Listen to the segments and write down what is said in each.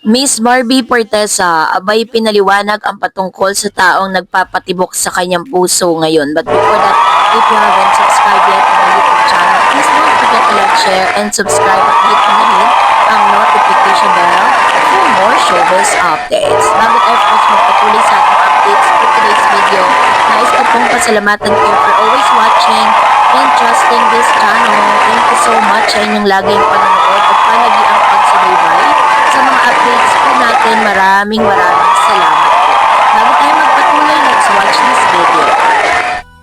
Miss Barbie Fortesa, abay pinaliwanag ang patungkol sa taong nagpapatibok sa kanyang puso ngayon. But before that, if you haven't subscribed yet to my YouTube channel, please don't forget to like, share, and subscribe at hit mo na rin ang notification bell for more showbiz updates. Bago tayo po magpatuloy sa ating updates for today's video, nais ko pong pasalamatan kayo for always watching and trusting this channel. Thank you so much sa inyong laging panonood at palagi ang pagsubaybay sa mga updates po natin. Maraming salamat po. Bago tayo magpatuloy, let's watch this video.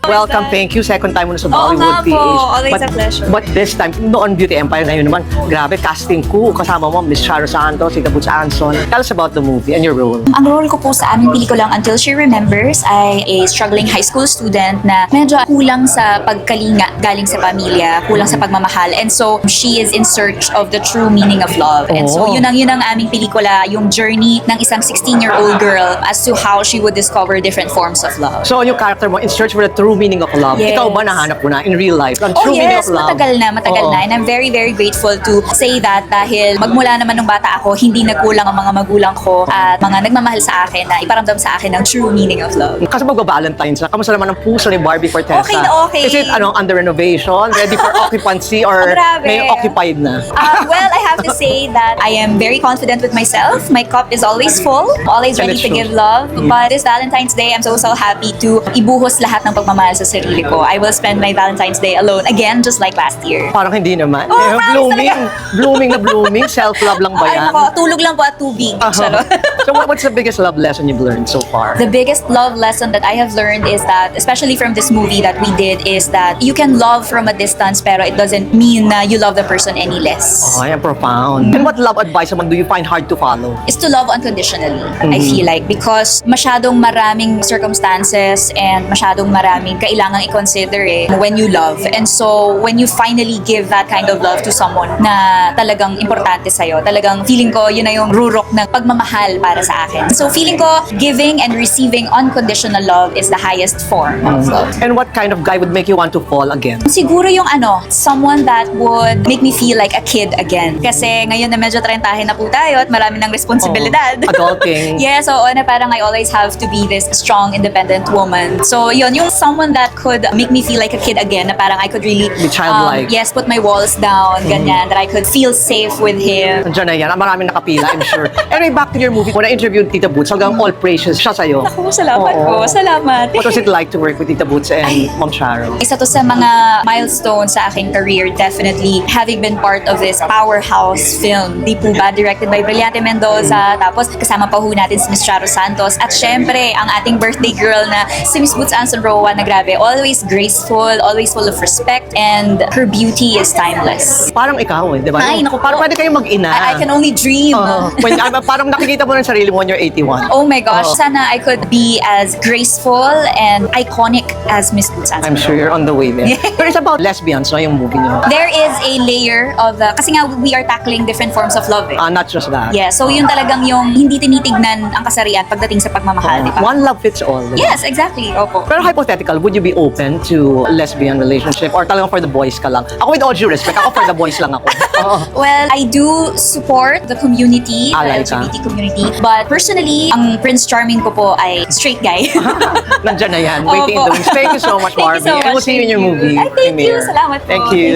Welcome, thank you. Second time mo na sa Oo Bollywood nga po, PH. always a pleasure. But this time, noon Beauty Empire, ngayon naman, grabe, casting ko. Kasama mo, Miss Charo Santos, Ika Butch Anson. Tell us about the movie and your role. Ang role ko po sa aming pelikulang Until She Remembers ay a struggling high school student na medyo kulang sa pagkalinga galing sa pamilya, kulang sa pagmamahal. And so, she is in search of the true meaning of love. And so, yun ang aming pelikula, yung journey ng isang 16-year-old girl as to how she would discover different forms of love. So, yung character mo, in search for the true meaning of love. Yes. Ikaw ba nahanap mo na in real life? Ang Oh true meaning yes, of love. matagal na. And I'm very grateful to say that dahil magmula naman nung bata ako, hindi nagkulang ang mga magulang ko at mga nagmamahal sa akin na iparamdam sa akin ng true meaning of love. Kasi magba-Valentine's na. Kamusta naman ang puso ni Barbie Fortesa? Okay na okay. Is it under renovation? Ready for occupancy? Or Grabe. may occupied na? Well, I have to say that I am very confident with myself. My cup is always full, always And ready it to shows. give love. But this Valentine's Day, I'm so happy to ibuhos lahat ng pagmamahal sa sarili ko. I will spend my Valentine's Day alone again, just like last year. Parang hindi naman. Oh, Eh, promise blooming. Self-love lang ba Ay, yan? nako, tulog lang po at tubig. Charot. So what's the biggest love lesson you've learned so far? The biggest love lesson that I have learned is that, especially from this movie that we did, is that you can love from a distance pero it doesn't mean na you love the person any less. Oh, yan, profound. And what love advice naman do you find hard to follow? Is to love unconditionally, I feel like, because masyadong maraming circumstances and masyadong maraming kailangang i-consider when you love. And so, when you finally give that kind of love to someone na talagang importante sa'yo, talagang feeling ko yun na yung rurok ng pagmamahal para sa akin. So, feeling ko, giving and receiving unconditional love is the highest form of love. And what kind of guy would make you want to fall again? Siguro yung someone that would make me feel like a kid again. Kasi ngayon na medyo trentahin na po tayo at marami ng responsibilidad. Adulting. Yes, oo, na parang I always have to be this strong, independent woman. So yun, yung someone that could make me feel like a kid again, na parang I could really, Be childlike. yes, put my walls down, ganyan, that I could feel safe with him. Nandiyan na yan. Maraming nakapila, I'm sure. Anyway, back to your movie. When I interviewed Tita Boots, hanggang all praises siya sa'yo. Ako, salamat Oo. po, salamat. What was it like to work with Tita Boots and Mom Charo? Isa to sa mga milestones sa aking career, definitely having been part of this powerhouse film. Di po ba, directed by Brillante Mendoza, tapos kasama pa ho natin si Miss Charo Santos, at syempre, ang ating birthday girl na si Miss Boots Anson Roa na grabe, always graceful, always full of respect, and her beauty is timeless. Parang ikaw di ba? Ay, naku po. Parang pwede kayong mag-ina. I can only dream. Parang nakikita mo ng sarili mo when you're 81. Oh my gosh, Oo. sana I could be as graceful and iconic as Miss Boots Anson I'm sure you're on the way there. But it's about lesbians, no, yung movie niyo. There is a layer of kasi nga we are tackling different forms of love. Not just that. Yeah, so yun talagang yung hindi tinitignan ang kasarian pagdating sa pagmamahal, di ba? One love fits all. di ba? Yes, exactly. Opo. Pero hypothetical, would you be open to lesbian relationship or talagang for the boys ka lang? Ako with all due respect, ako for the boys lang ako. Oo. Well, I do support the community, the Alay ka. LGBT community. But personally, ang Prince Charming ko po ay straight guy. Nandiyan na yan. Waiting in Opo. the wings. Thank you so much, Thank you Barbie. so And we'll much. see you in your Thank movie. Ay, thank you. premiere. Salamat po. Thank you.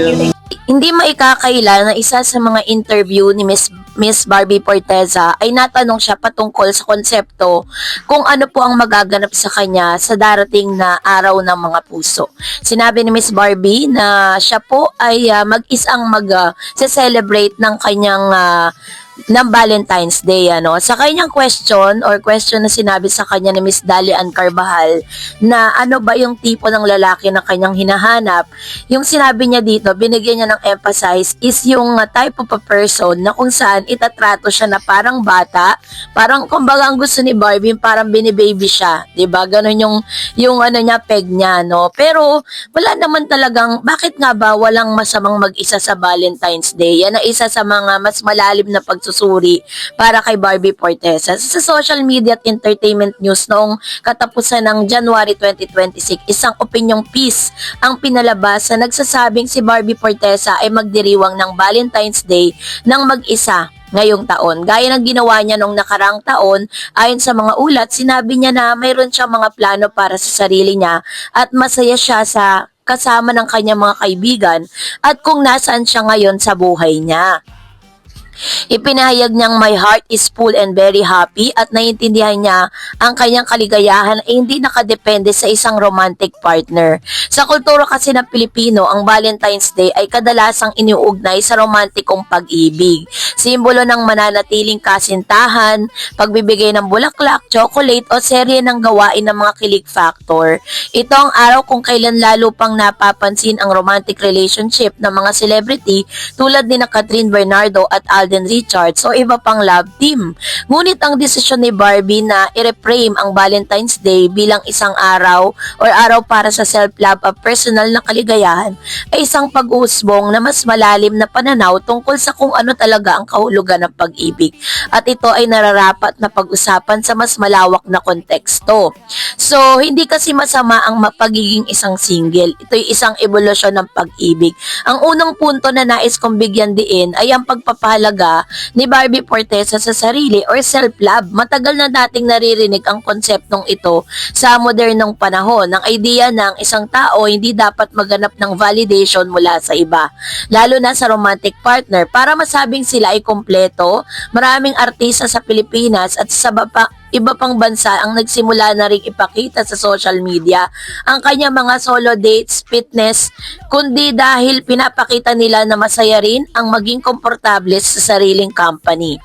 Hindi maikakaila na isa sa mga interview ni Miss Barbie Fortesa ay natanong siya patungkol sa konsepto kung ano po ang magaganap sa kanya sa darating na araw ng mga puso. Sinabi ni Miss Barbie na siya po ay mag-isang celebrate ng kanyang ng Valentine's Day, Sa kanyang question na sinabi sa kanya ni Miss Dalian Carvajal na ano ba yung tipo ng lalaki na kanyang hinahanap, yung sinabi niya dito, binigyan niya ng emphasize is yung type of a person na kung saan itatrato siya na parang bata, parang kumbaga ang gusto ni Barbie, parang binibaby siya, 'di ba? Ganon yung niya, peg niya, no? Pero wala naman talagang, bakit nga ba walang masamang mag-isa sa Valentine's Day? Yan ang isa sa mga mas malalim na pagsusuri para kay Barbie Fortesa. Sa social media at entertainment news noong katapusan ng January 2026, isang opinion piece ang pinalabas na nagsasabing si Barbie Fortesa ay magdiriwang ng Valentine's Day ng mag-isa ngayong taon. Gaya ng ginawa niya nung nakarang taon, ayon sa mga ulat, sinabi niya na mayroon siyang mga plano para sa sarili niya at masaya siya sa kasama ng kanyang mga kaibigan at kung nasaan siya ngayon sa buhay niya. Ipinahayag niyang my heart is full and very happy at naiintindihan niya ang kanyang kaligayahan ay hindi nakadepende sa isang romantic partner. Sa kultura kasi ng Pilipino, ang Valentine's Day ay kadalasang iniuugnay sa romantikong pag-ibig. Simbolo ng mananatiling kasintahan, pagbibigay ng bulaklak, chocolate o serye ng gawain ng mga kilig factor. Ito ang araw kung kailan lalo pang napapansin ang romantic relationship ng mga celebrity tulad ni na Catherine Bernardo at Alden Richards o iba pang love team. Ngunit ang desisyon ni Barbie na i-reframe ang Valentine's Day bilang isang araw or araw para sa self-love at personal na kaligayahan ay isang pag-uusbong na mas malalim na pananaw tungkol sa kung ano talaga ang kahulugan ng pag-ibig. At ito ay nararapat na pag-usapan sa mas malawak na konteksto. So, hindi kasi masama ang pagiging isang single. Ito'y isang ebolusyon ng pag-ibig. Ang unang punto na nais kong bigyan diin ay ang pagpapahalaga ni Barbie Forteza sa sarili or self-love. Matagal na dating naririnig ang konseptong ito sa modernong panahon. Ang idea ng isang tao hindi dapat maganap ng validation mula sa iba, lalo na sa romantic partner. Para masabing sila ay kompleto, maraming artista sa Pilipinas at sa iba pang bansa ang nagsimula na ring ipakita sa social media ang kanyang mga solo dates, fitness, kundi dahil pinapakita nila na masaya rin ang maging komportable sa sariling company.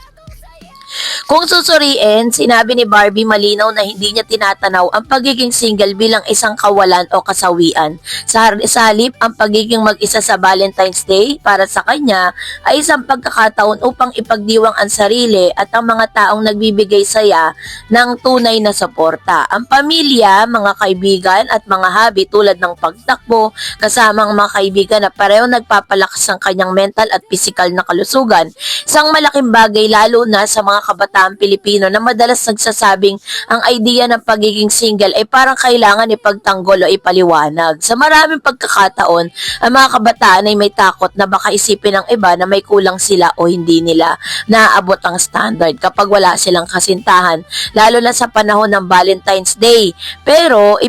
Kung susuriin, sinabi ni Barbie malinaw na hindi niya tinatanaw ang pagiging single bilang isang kawalan o kasawian. Sa halip, ang pagiging mag-isa sa Valentine's Day para sa kanya ay isang pagkakataon upang ipagdiwang ang sarili at ang mga taong nagbibigay saya ng tunay na suporta. Ang pamilya, mga kaibigan at mga hobby tulad ng pagtakbo, kasama ang mga kaibigan na pareho nagpapalakas ng kanyang mental at physical na kalusugan. Isang malaking bagay lalo na sa mga kabataan Pilipino na madalas nagsasabing ang idea ng pagiging single ay parang kailangan ipagtanggol o ipaliwanag. Sa maraming pagkakataon, ang mga kabataan ay may takot na baka isipin ng iba na may kulang sila o hindi nila naaabot ang standard kapag wala silang kasintahan, lalo na sa panahon ng Valentine's Day. Pero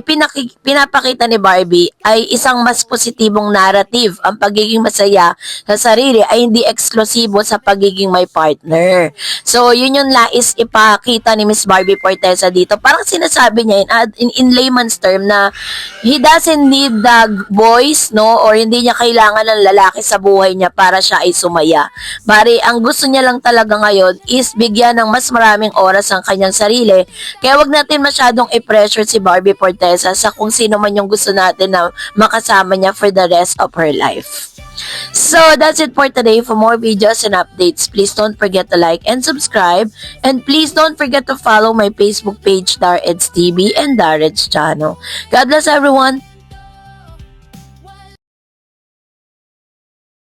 pinapakita ni Barbie ay isang mas positibong narrative. Ang pagiging masaya sa sarili ay hindi eksklusibo sa pagiging may partner. So, yun yung lais ipakita ni Miss Barbie Forteza dito. Parang sinasabi niya in layman's term na he doesn't need the boys, no? Or hindi niya kailangan ng lalaki sa buhay niya para siya ay sumaya. Bari, ang gusto niya lang talaga ngayon is bigyan ng mas maraming oras ang kanyang sarili. Kaya wag natin masyadong i-pressure si Barbie Forteza sa kung sino man yung gusto natin na makasama niya for the rest of her life. So, that's it for today. For more videos and updates, please don't forget to like and subscribe. And please don't forget to follow my Facebook page, Dareds TV and Dareds channel. God bless everyone.